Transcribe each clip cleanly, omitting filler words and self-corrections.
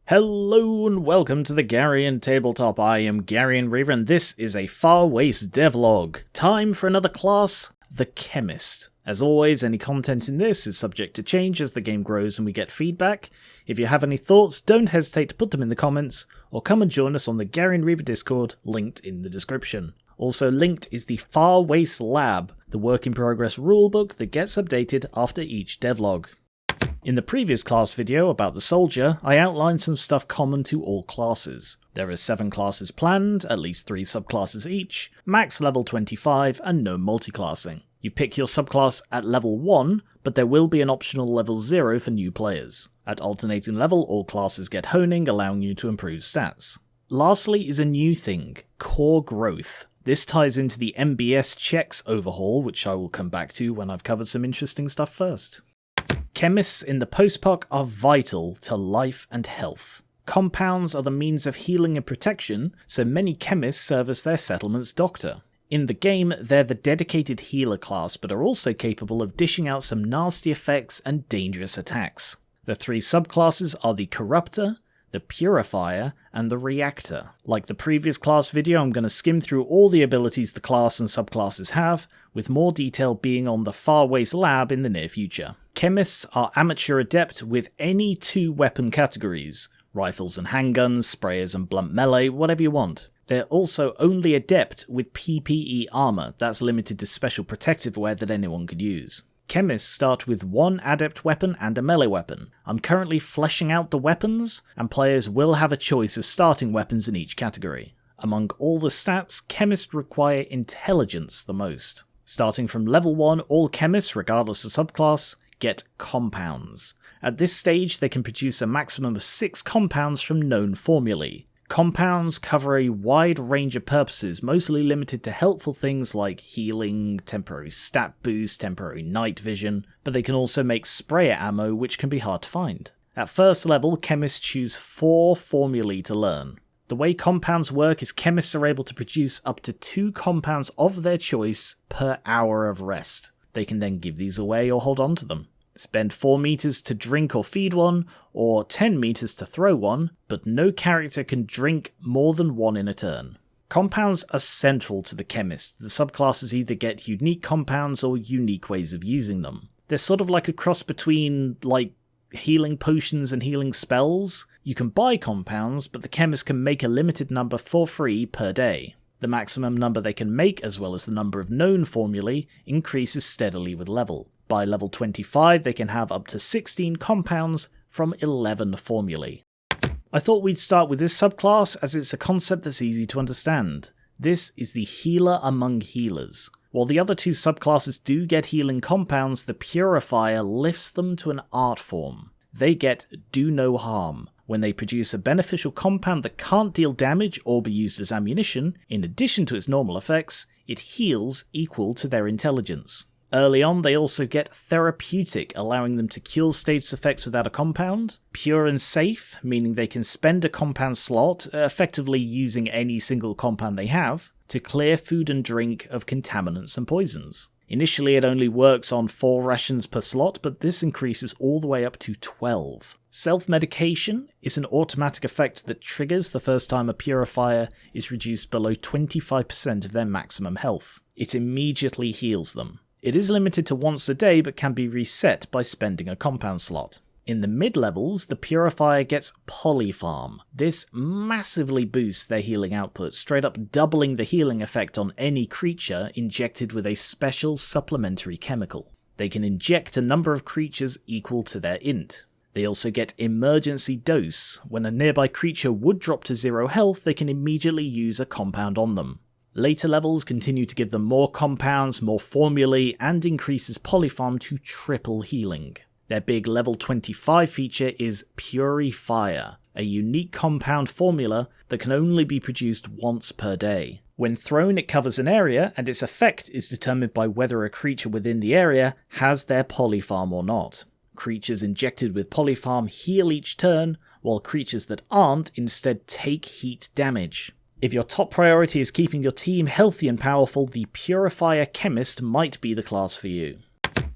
Hello and welcome to the Garian Tabletop. I am Garian Reaver and this is a Far Waste devlog. Time for another class, the Chemist. As always, any content in this is subject to change as the game grows and we get feedback. If you have any thoughts, don't hesitate to put them in the comments, or come and join us on the Garian Reaver Discord, linked in the description. Also linked is the Far Waste Lab, the work-in-progress rulebook that gets updated after each devlog. In the previous class video about the soldier, I outlined some stuff common to all classes. There are 7 classes planned, at least 3 subclasses each, max level 25 and no multiclassing. You pick your subclass at level 1, but there will be an optional level 0 for new players. At alternating level, all classes get honing, allowing you to improve stats. Lastly is a new thing, core growth. This ties into the MBS checks overhaul, which I will come back to when I've covered some interesting stuff first. Chemists in the post-poc are vital to life and health. Compounds are the means of healing and protection, so many chemists serve as their settlement's doctor. In the game, they're the dedicated healer class, but are also capable of dishing out some nasty effects and dangerous attacks. The 3 subclasses are the Corruptor, the Purifier, and the Reactor. Like the previous class video, I'm going to skim through all the abilities the class and subclasses have, with more detail being on the Far Waste Lab in the near future. Chemists are amateur adept with any 2 weapon categories, rifles and handguns, sprayers and blunt melee, whatever you want. They're also only adept with PPE armor, that's limited to special protective wear that anyone could use. Chemists start with 1 adept weapon and a melee weapon. I'm currently fleshing out the weapons, and players will have a choice of starting weapons in each category. Among all the stats, chemists require intelligence the most. Starting from level 1, all chemists, regardless of subclass, get compounds. At this stage, they can produce a maximum of 6 compounds from known formulae. Compounds cover a wide range of purposes, mostly limited to helpful things like healing, temporary stat boost, temporary night vision, but they can also make sprayer ammo, which can be hard to find. At first level, chemists choose 4 formulae to learn. The way compounds work is chemists are able to produce up to 2 compounds of their choice per hour of rest. They can then give these away or hold on to them. Spend 4 meters to drink or feed one, or 10 meters to throw one, but no character can drink more than 1 in a turn. Compounds are central to the chemist. The subclasses either get unique compounds or unique ways of using them. They're sort of like a cross between, healing potions and healing spells. You can buy compounds, but the chemist can make a limited number for free per day. The maximum number they can make, as well as the number of known formulae, increases steadily with level. By level 25, they can have up to 16 compounds from 11 formulae. I thought we'd start with this subclass as it's a concept that's easy to understand. This is the healer among healers. While the other 2 subclasses do get healing compounds, the Purifier lifts them to an art form. They get do no harm. When they produce a beneficial compound that can't deal damage or be used as ammunition, in addition to its normal effects, it heals equal to their intelligence. Early on, they also get therapeutic, allowing them to cure status effects without a compound. Pure and safe, meaning they can spend a compound slot, effectively using any single compound they have, to clear food and drink of contaminants and poisons. Initially, it only works on 4 rations per slot, but this increases all the way up to 12. Self-medication is an automatic effect that triggers the first time a purifier is reduced below 25% of their maximum health. It immediately heals them. It is limited to once a day, but can be reset by spending a compound slot. In the mid-levels, the Purifier gets Polyfarm. This massively boosts their healing output, straight up doubling the healing effect on any creature injected with a special supplementary chemical. They can inject a number of creatures equal to their int. They also get Emergency Dose. When a nearby creature would drop to 0 health, they can immediately use a compound on them. Later levels continue to give them more compounds, more formulae, and increases Polyfarm to triple healing. Their big level 25 feature is Purifier, a unique compound formula that can only be produced once per day. When thrown, it covers an area, and its effect is determined by whether a creature within the area has their Polyfarm or not. Creatures injected with Polyfarm heal each turn, while creatures that aren't instead take heat damage. If your top priority is keeping your team healthy and powerful, the Purifier Chemist might be the class for you.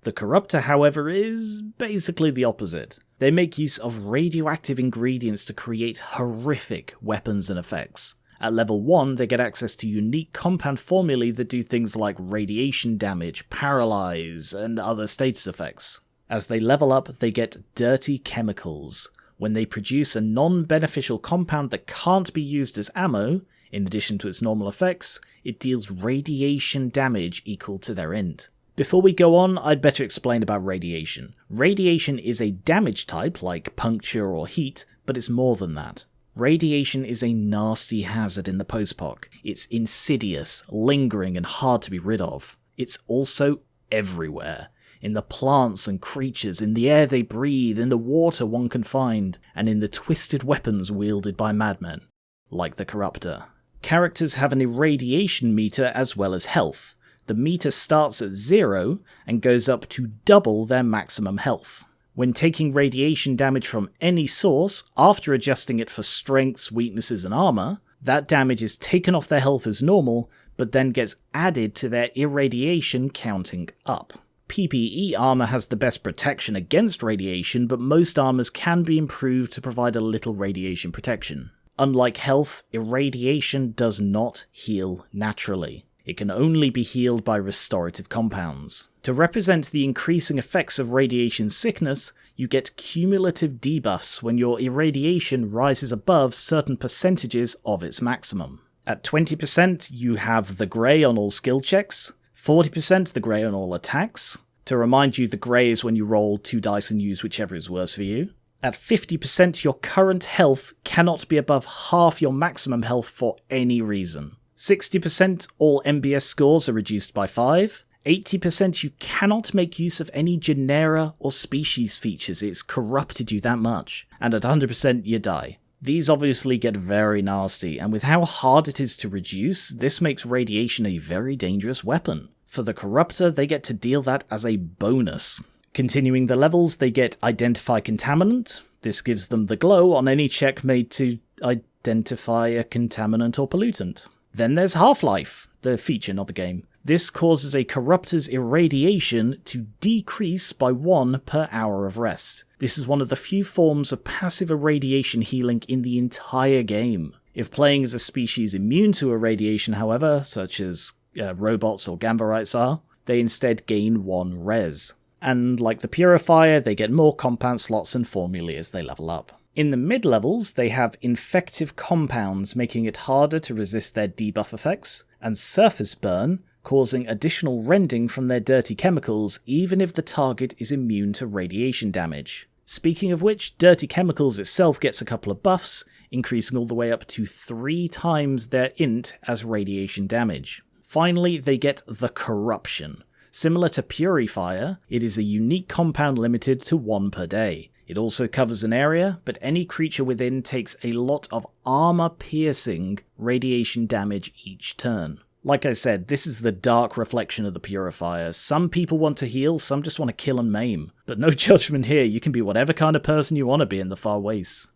The Corruptor, however, is basically the opposite. They make use of radioactive ingredients to create horrific weapons and effects. At level 1, they get access to unique compound formulae that do things like radiation damage, paralyze, and other status effects. As they level up, they get dirty chemicals. When they produce a non-beneficial compound that can't be used as ammo, in addition to its normal effects, it deals radiation damage equal to their int. Before we go on, I'd better explain about radiation. Radiation is a damage type, like puncture or heat, but it's more than that. Radiation is a nasty hazard in the post-poc. It's insidious, lingering, and hard to be rid of. It's also everywhere. In the plants and creatures, in the air they breathe, in the water one can find, and in the twisted weapons wielded by madmen, like the Corruptor. Characters have an irradiation meter as well as health. The meter starts at 0 and goes up to double their maximum health. When taking radiation damage from any source, after adjusting it for strengths, weaknesses, and armor, that damage is taken off their health as normal, but then gets added to their irradiation counting up. PPE armor has the best protection against radiation, but most armors can be improved to provide a little radiation protection. Unlike health, irradiation does not heal naturally. It can only be healed by restorative compounds. To represent the increasing effects of radiation sickness, you get cumulative debuffs when your irradiation rises above certain percentages of its maximum. At 20%, you have the grey on all skill checks, 40% the grey on all attacks. To remind you, the grey is when you roll 2 dice and use whichever is worse for you. At 50%, your current health cannot be above half your maximum health for any reason. 60% all MBS scores are reduced by 5. 80% you cannot make use of any genera or species features, it's corrupted you that much. And at 100% you die. These obviously get very nasty, and with how hard it is to reduce, this makes radiation a very dangerous weapon. For the Corruptor, they get to deal that as a bonus. Continuing the levels, they get Identify Contaminant. This gives them the glow on any check made to identify a contaminant or pollutant. Then there's Half-Life, the feature, not the game. This causes a Corruptor's irradiation to decrease by 1 per hour of rest. This is one of the few forms of passive irradiation healing in the entire game. If playing as a species immune to irradiation, however, such as robots or Gambarites are, they instead gain 1 res. And like the Purifier, they get more compound slots and formulae as they level up. In the mid-levels, they have infective compounds, making it harder to resist their debuff effects, and surface burn, causing additional rending from their dirty chemicals even if the target is immune to radiation damage. Speaking of which, dirty chemicals itself gets a couple of buffs, increasing all the way up to 3 times their int as radiation damage. Finally, they get the Corruption. Similar to Purifier, it is a unique compound limited to 1 per day. It also covers an area, but any creature within takes a lot of armor-piercing radiation damage each turn. Like I said, this is the dark reflection of the Purifier. Some people want to heal, some just want to kill and maim. But no judgment here, you can be whatever kind of person you want to be in the far wastes.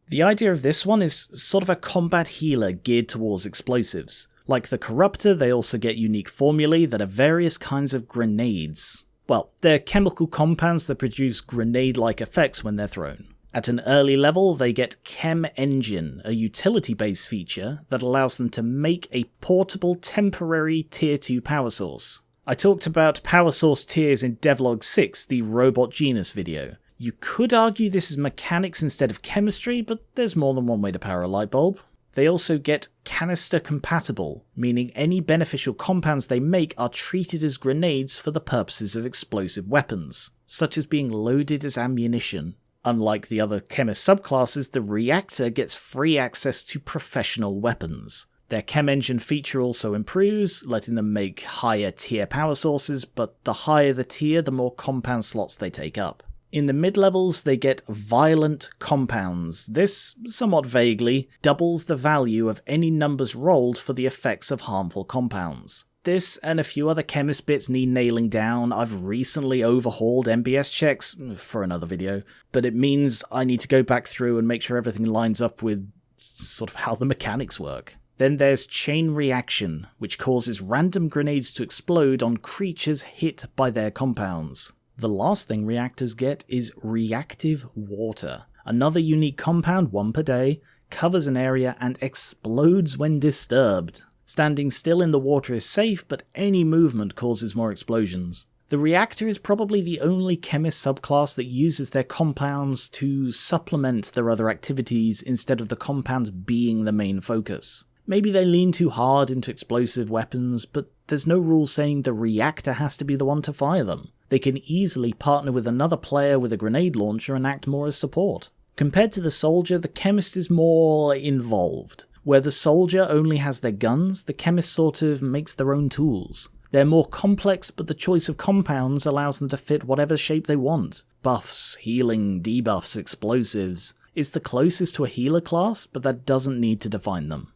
The idea of this one is sort of a combat healer geared towards explosives. Like the Corruptor, they also get unique formulae that are various kinds of grenades. Well, they're chemical compounds that produce grenade-like effects when they're thrown. At an early level, they get Chem Engine, a utility-based feature that allows them to make a portable temporary Tier 2 power source. I talked about power source tiers in DevLog 6, the robot genus video. You could argue this is mechanics instead of chemistry, but there's more than one way to power a light bulb. They also get canister compatible, meaning any beneficial compounds they make are treated as grenades for the purposes of explosive weapons, such as being loaded as ammunition. Unlike the other Chemist subclasses, the Reactor gets free access to professional weapons. Their Chem Engine feature also improves, letting them make higher tier power sources, but the higher the tier, the more compound slots they take up. In the mid-levels, they get Violent Compounds. This, somewhat vaguely, doubles the value of any numbers rolled for the effects of harmful compounds. This and a few other Chemist bits need nailing down. I've recently overhauled MBS checks for another video, but it means I need to go back through and make sure everything lines up with sort of how the mechanics work. Then there's Chain Reaction, which causes random grenades to explode on creatures hit by their compounds. The last thing reactors get is reactive water. Another unique compound, 1 per day, covers an area and explodes when disturbed. Standing still in the water is safe, but any movement causes more explosions. The reactor is probably the only chemist subclass that uses their compounds to supplement their other activities instead of the compounds being the main focus. Maybe they lean too hard into explosive weapons, but there's no rule saying the reactor has to be the one to fire them. They can easily partner with another player with a grenade launcher and act more as support. Compared to the soldier, the chemist is more involved. Where the soldier only has their guns, the chemist sort of makes their own tools. They're more complex, but the choice of compounds allows them to fit whatever shape they want. Buffs, healing, debuffs, explosives. It's the closest to a healer class, but that doesn't need to define them.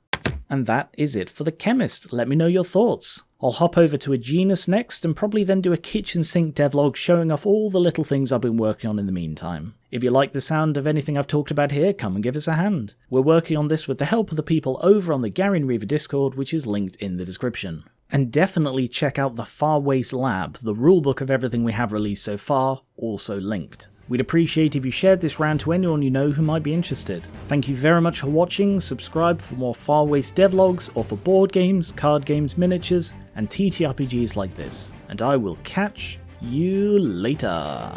And that is it for the chemist. Let me know your thoughts. I'll hop over to a genus next and probably then do a kitchen sink devlog showing off all the little things I've been working on in the meantime. If you like the sound of anything I've talked about here, come and give us a hand. We're working on this with the help of the people over on the Gary and Reaver Discord, which is linked in the description. And definitely check out the Far Waste Lab, the rulebook of everything we have released so far, also linked. We'd appreciate if you shared this round to anyone you know who might be interested. Thank you very much for watching, subscribe for more Far Waste devlogs or for board games, card games, miniatures, and TTRPGs like this. And I will catch you later.